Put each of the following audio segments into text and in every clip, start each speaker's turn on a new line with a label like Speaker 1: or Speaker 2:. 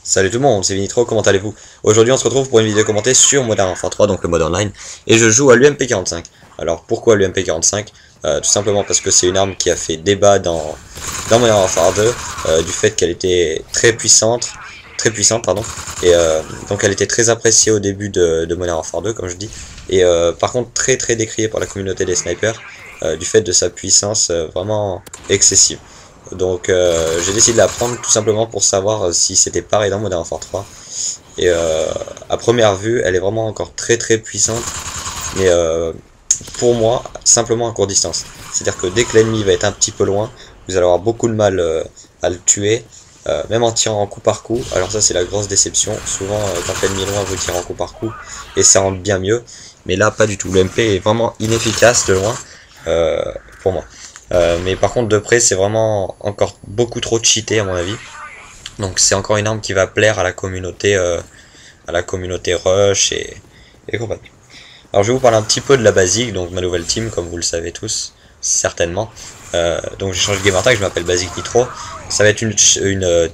Speaker 1: Salut tout le monde, c'est Vinitro, comment allez-vous? Aujourd'hui on se retrouve pour une vidéo commentée sur Modern Warfare 3, donc le mode online, et je joue à l'UMP45. Alors pourquoi l'UMP45? Tout simplement parce que c'est une arme qui a fait débat dans Modern Warfare 2, du fait qu'elle était très puissante, pardon, et donc elle était très appréciée au début de Modern Warfare 2, comme je dis, et par contre très décriée par la communauté des snipers, du fait de sa puissance vraiment excessive. Donc j'ai décidé de la prendre tout simplement pour savoir si c'était pareil dans Modern Warfare 3. Et à première vue, elle est vraiment encore très puissante, mais pour moi, simplement à courte distance. C'est-à-dire que dès que l'ennemi va être un petit peu loin, vous allez avoir beaucoup de mal à le tuer, même en tirant en coup par coup. Alors ça c'est la grosse déception, souvent quand l'ennemi est loin vous tirez en coup par coup, et ça rend bien mieux. Mais là pas du tout, le MP est vraiment inefficace de loin, pour moi. Mais par contre de près c'est vraiment encore beaucoup trop cheaté à mon avis. Donc c'est encore une arme qui va plaire à la communauté rush et compagnie. Alors je vais vous parler un petit peu de la basique, donc ma nouvelle team comme vous le savez tous certainement. Donc j'ai changé de gamer tag, je m'appelle Basic Nitro. Ça va être une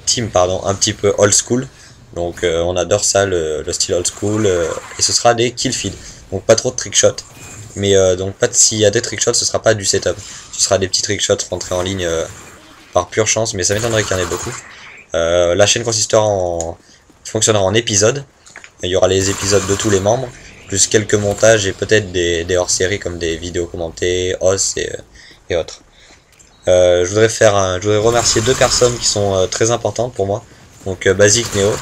Speaker 1: team pardon, un petit peu old school. Donc on adore ça, le style old school, et ce sera des kill feed. Donc pas trop de trickshot. Mais donc pas s'il y a des trickshots, ce sera pas du setup. Ce sera des petits trickshots rentrés en ligne par pure chance, mais ça m'étonnerait qu'il y en ait beaucoup. La chaîne fonctionnera en épisodes. Il y aura les épisodes de tous les membres, plus quelques montages et peut-être des hors-séries comme des vidéos commentées, os et autres. Je voudrais remercier deux personnes qui sont très importantes pour moi. Donc Basic Neo,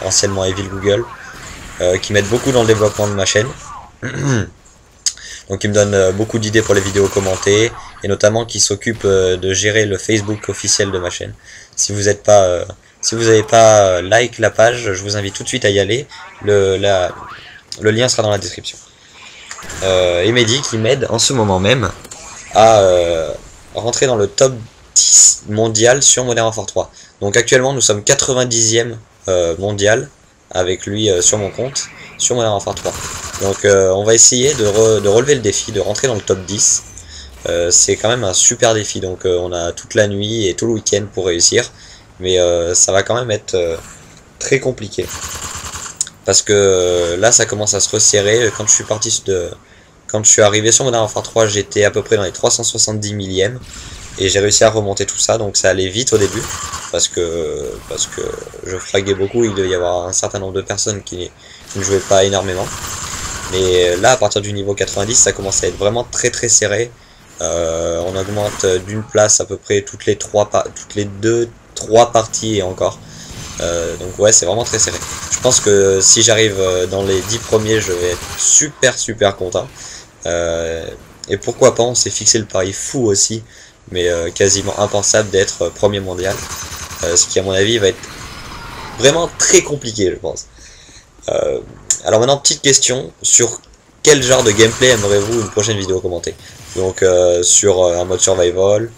Speaker 1: anciennement Evil Google, qui m'aide beaucoup dans le développement de ma chaîne. Donc il me donne beaucoup d'idées pour les vidéos commentées, et notamment qui s'occupe de gérer le Facebook officiel de ma chaîne. Si vous n'avez pas like la page, je vous invite tout de suite à y aller. Le lien sera dans la description. Et Mehdi qui m'aide en ce moment même à rentrer dans le top 10 mondial sur Modern Warfare 3. Donc actuellement nous sommes 90e mondial avec lui sur mon compte sur Modern Warfare 3. Donc on va essayer de relever le défi, de rentrer dans le top 10. C'est quand même un super défi, donc on a toute la nuit et tout le week-end pour réussir. Mais ça va quand même être très compliqué. Parce que là ça commence à se resserrer. Quand je suis arrivé sur Modern Warfare 3, j'étais à peu près dans les 370 millièmes. Et j'ai réussi à remonter tout ça, donc ça allait vite au début. Parce que je fraguais beaucoup, il devait y avoir un certain nombre de personnes qui ne jouaient pas énormément. Mais là, à partir du niveau 90, ça commence à être vraiment très serré. On augmente d'une place à peu près toutes les 2-3 parties et encore. Donc ouais, c'est vraiment très serré. Je pense que si j'arrive dans les 10 premiers, je vais être super content. Et pourquoi pas, on s'est fixé le pari fou aussi, mais quasiment impensable d'être premier mondial. Ce qui à mon avis va être vraiment très compliqué, je pense. Alors maintenant, petite question, sur quel genre de gameplay aimeriez-vous une prochaine vidéo commentée? Donc sur un mode survival,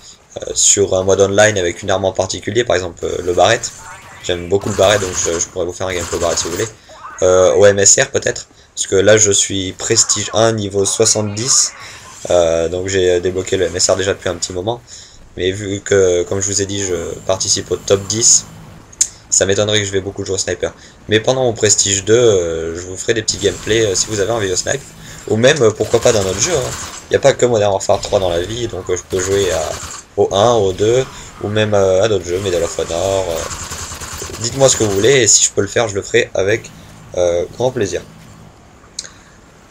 Speaker 1: sur un mode online avec une arme en particulier, par exemple le barrette. J'aime beaucoup le barrette, donc je pourrais vous faire un gameplay barrette si vous voulez. Au MSR peut-être, parce que là je suis prestige 1 niveau 70, donc j'ai débloqué le MSR déjà depuis un petit moment. Mais vu que, comme je vous ai dit, je participe au top 10, ça m'étonnerait que je vais beaucoup jouer au sniper. Mais pendant mon prestige 2, je vous ferai des petits gameplays si vous avez envie de snipe. Ou même, pourquoi pas d'un autre jeu. Il n'y a pas que Modern Warfare 3 dans la vie, donc je peux jouer au 1, au 2, ou même à d'autres jeux, Medal of Honor. Dites-moi ce que vous voulez, et si je peux le faire, je le ferai avec grand plaisir.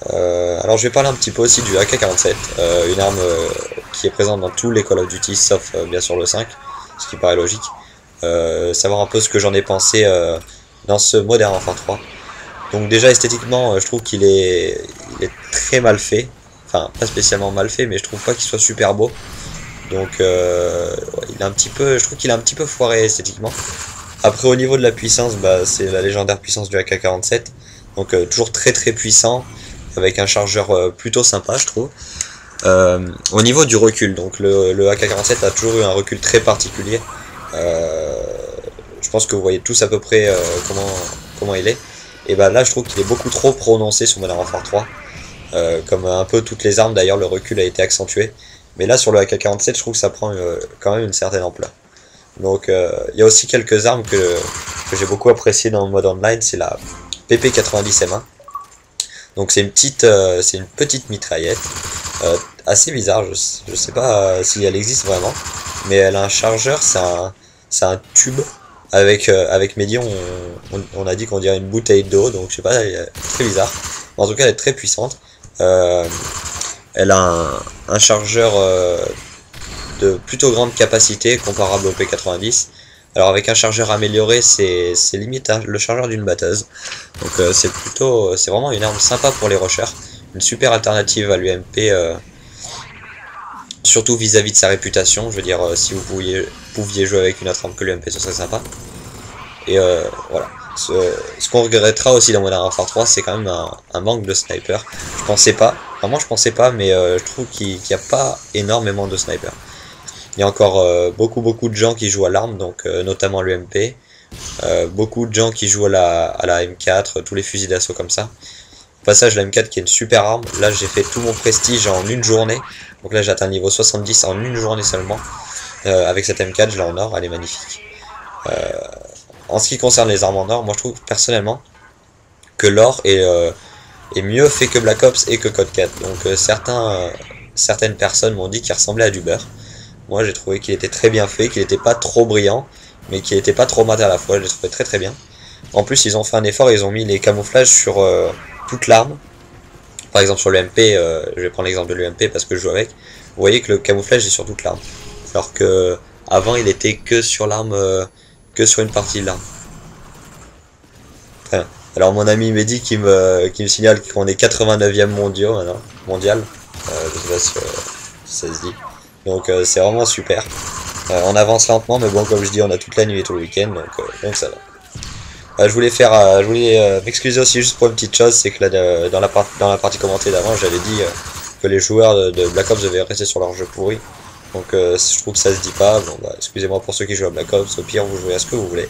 Speaker 1: Alors je vais parler un petit peu aussi du AK-47, une arme qui est présente dans tous les Call of Duty, sauf bien sûr le 5, ce qui paraît logique. Savoir un peu ce que j'en ai pensé dans ce Modern Warfare 3. Donc déjà esthétiquement je trouve qu'il est très mal fait, enfin pas spécialement mal fait, mais je trouve pas qu'il soit super beau. Donc il est un petit peu, je trouve qu'il est un petit peu foiré esthétiquement. Après au niveau de la puissance, bah, c'est la légendaire puissance du AK-47, donc toujours très puissant, avec un chargeur plutôt sympa je trouve. Au niveau du recul, donc le AK-47 a toujours eu un recul très particulier. Je pense que vous voyez tous à peu près comment il est. Et bah là je trouve qu'il est beaucoup trop prononcé sur Modern Warfare 3. Comme un peu toutes les armes d'ailleurs, le recul a été accentué. Mais là sur le AK-47 je trouve que ça prend quand même une certaine ampleur. Donc il y a aussi quelques armes que j'ai beaucoup appréciées dans le mode online, c'est la PP90M1. Donc c'est une petite mitraillette, assez bizarre, je sais pas si elle existe vraiment, mais elle a un chargeur, c'est un tube avec Mehdi, on a dit qu'on dirait une bouteille d'eau, donc je sais pas, elle est très bizarre. En tout cas, elle est très puissante. Elle a un chargeur de plutôt grande capacité comparable au P90. Alors avec un chargeur amélioré, c'est limite le chargeur d'une batteuse. Donc c'est vraiment une arme sympa pour les rushers, une super alternative à l'UMP, surtout vis-à-vis de sa réputation. Je veux dire, si vous pouviez jouer avec une autre arme que l'UMP, ce serait sympa. Et voilà. Ce qu'on regrettera aussi dans Modern Warfare 3, c'est quand même un manque de sniper. Je pensais pas, vraiment je pensais pas, mais je trouve qu'il n'y a pas énormément de snipers. Il y a encore beaucoup de gens qui jouent à l'arme, donc notamment l'UMP. Beaucoup de gens qui jouent à la M4, tous les fusils d'assaut comme ça. Au passage, la M4 qui est une super arme. Là, j'ai fait tout mon prestige en une journée. Donc là, j'ai atteint le niveau 70 en une journée seulement. Avec cette M4, je l'ai en or, elle est magnifique. En ce qui concerne les armes en or, moi je trouve personnellement que l'or est mieux fait que Black Ops et que Code 4. Donc certaines personnes m'ont dit qu'il ressemblait à du beurre. Moi j'ai trouvé qu'il était très bien fait, qu'il n'était pas trop brillant, mais qu'il n'était pas trop mat à la fois, je l'ai trouvé très bien. En plus ils ont fait un effort, ils ont mis les camouflages sur toute l'arme. Par exemple sur l'UMP, je vais prendre l'exemple de l'UMP parce que je joue avec. Vous voyez que le camouflage est sur toute l'arme. Alors que avant il était que sur l'arme, que sur une partie de l'arme. Enfin, alors mon ami Mehdi qui me signale qu'on est 89e mondial. Je sais pas si ça se dit. Donc c'est vraiment super. On avance lentement, mais bon, comme je dis, on a toute la nuit et tout le week-end, donc ça va. Je voulais m'excuser aussi juste pour une petite chose, c'est que là, dans la partie commentée d'avant, j'avais dit que les joueurs de Black Ops devaient rester sur leur jeu pourri. Donc je trouve que ça se dit pas. Bon, bah, excusez-moi pour ceux qui jouent à Black Ops, au pire vous jouez à ce que vous voulez.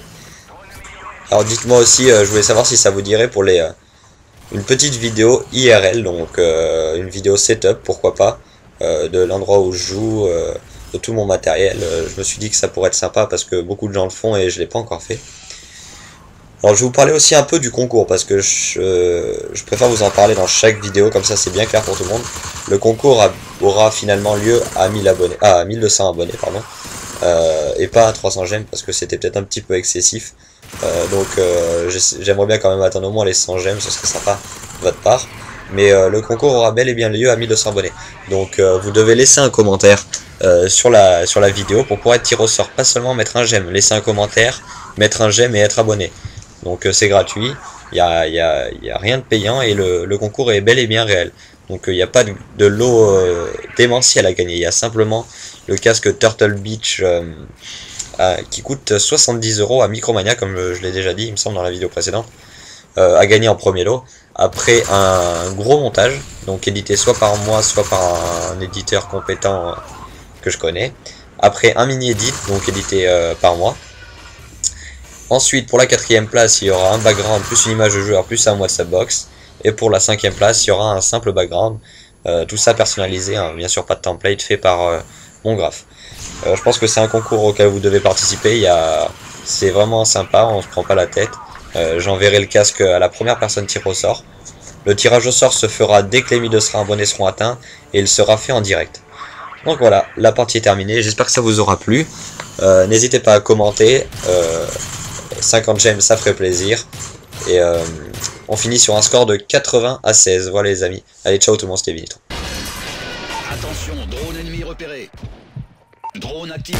Speaker 1: Alors dites-moi aussi, je voulais savoir si ça vous dirait pour une petite vidéo IRL, donc une vidéo setup, pourquoi pas, de l'endroit où je joue, de tout mon matériel. Je me suis dit que ça pourrait être sympa parce que beaucoup de gens le font et je l'ai pas encore fait. Alors je vais vous parler aussi un peu du concours parce que je préfère vous en parler dans chaque vidéo, comme ça c'est bien clair pour tout le monde. Le concours aura finalement lieu à 1200 abonnés, pardon, et pas à 300 gemmes parce que c'était peut-être un petit peu excessif. Donc j'aimerais bien quand même atteindre au moins les 100 gemmes, ce serait sympa de votre part. Mais le concours aura bel et bien lieu à 1200 abonnés. Donc vous devez laisser un commentaire sur la vidéo pour pouvoir être tiré au sort. Pas seulement mettre un j'aime, laisser un commentaire, mettre un j'aime et être abonné. Donc c'est gratuit, il y a rien de payant et le concours est bel et bien réel. Donc il n'y a pas de lot démentiel à gagner, il y a simplement le casque Turtle Beach qui coûte 70 € à Micromania, comme je l'ai déjà dit, il me semble dans la vidéo précédente, à gagner en premier lot. Après un gros montage, donc édité soit par moi, soit par un éditeur compétent que je connais. Après un mini-edit, donc édité par moi. Ensuite, pour la 4e place, il y aura un background plus une image de joueur plus un WhatsApp box. Et pour la 5e place, il y aura un simple background. Tout ça personnalisé, hein, bien sûr pas de template fait par mon graphe. Je pense que c'est un concours auquel vous devez participer. C'est vraiment sympa, on se prend pas la tête. J'enverrai le casque à la première personne tirée au sort. Le tirage au sort se fera dès que les 1200 abonnés seront atteints et il sera fait en direct. Donc voilà, la partie est terminée. J'espère que ça vous aura plu. N'hésitez pas à commenter. 50 gemmes, ça ferait plaisir. Et on finit sur un score de 80 à 16. Voilà les amis. Allez, ciao tout le monde, c'était Vinitro.
Speaker 2: Attention, drone ennemi repéré. Drone activé.